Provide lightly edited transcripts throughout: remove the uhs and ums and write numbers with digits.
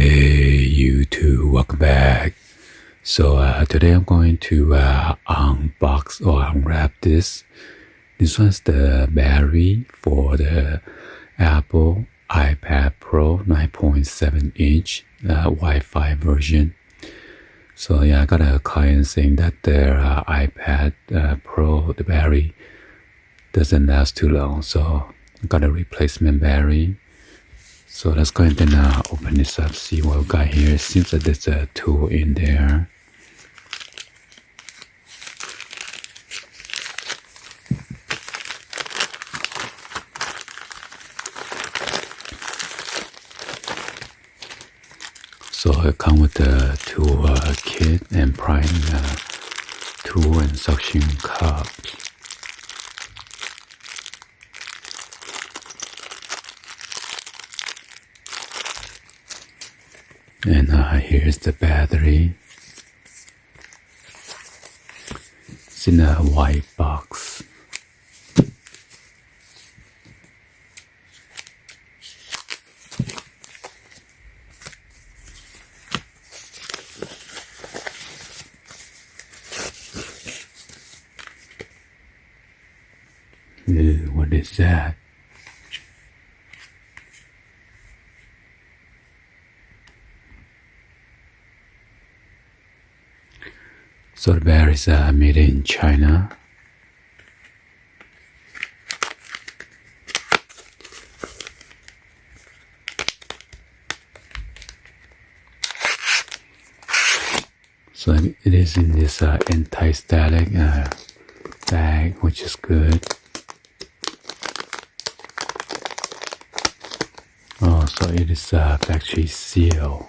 Hey, you two, welcome back. So today I'm going to unbox or unwrap this. This one's the battery for the Apple iPad Pro 9.7 inch Wi-Fi version. So yeah, I got a client saying that their iPad Pro, the battery doesn't last too long. So I got a replacement battery. So let's go ahead and open this up, see what we got here. It seems that there's a tool in there. So it comes with the tool kit and prime tool and suction cups. And here's the battery. It's in a white box. Ew, what is that? So the battery is made in China. So it is in this anti-static bag, which is good. Oh, so it is factory seal.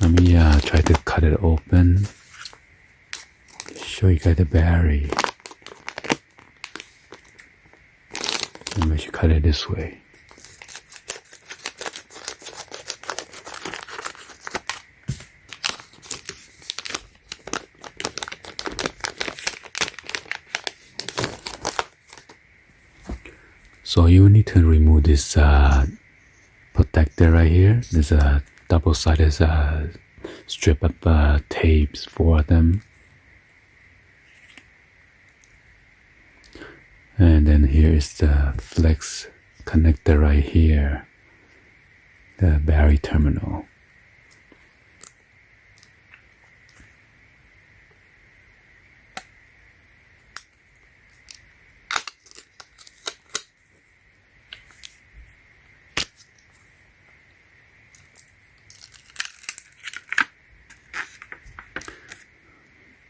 Let me try to cut it open. Show you guys the battery. I'm going to cut it this way. So you need to remove this protector right here. There's a double-sided strip of tapes for them. And then here is the flex connector right here, the battery terminal.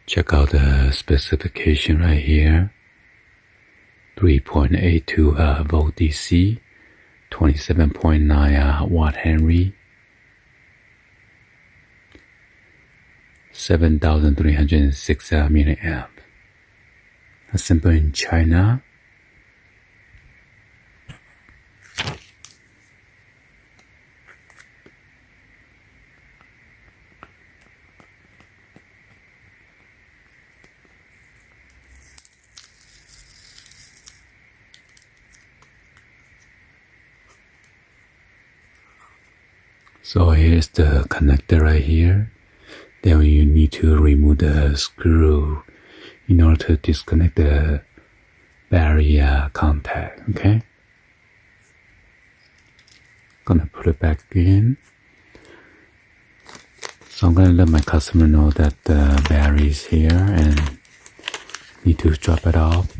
Check out the specification right here. 3.82 volt DC, 27.9 watt Henry, 7,306 milliamp. Assembled in China. So here's the connector right here. Then you need to remove the screw in order to disconnect the battery contact, okay? Gonna put it back in. So I'm gonna let my customer know that the battery is here and need to drop it off,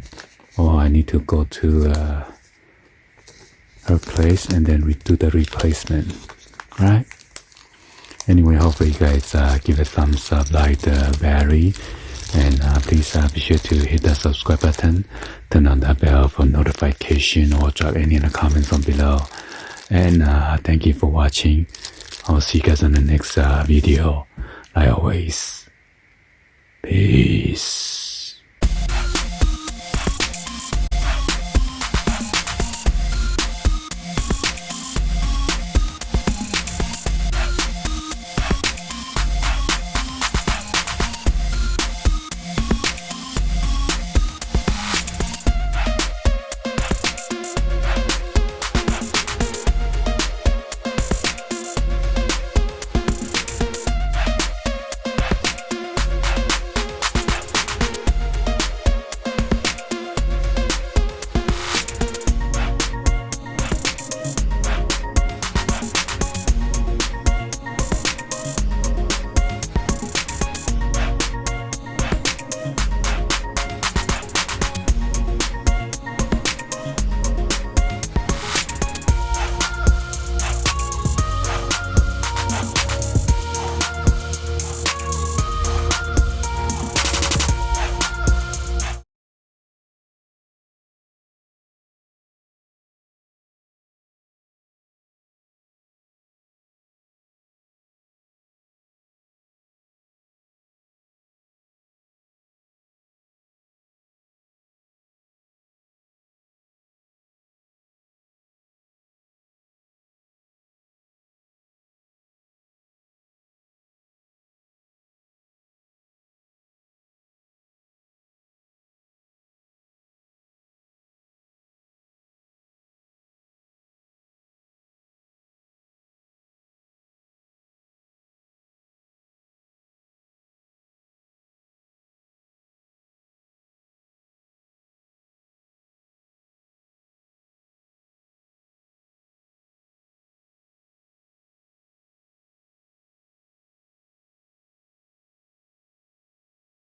or I need to go to her place and then do the replacement. Right? Anyway, hopefully you guys give a thumbs up, like the battery, and please be sure to hit the subscribe button, turn on the bell for notification, or drop any of the comments on below. And thank you for watching. I'll see you guys on the next video. Like always, peace.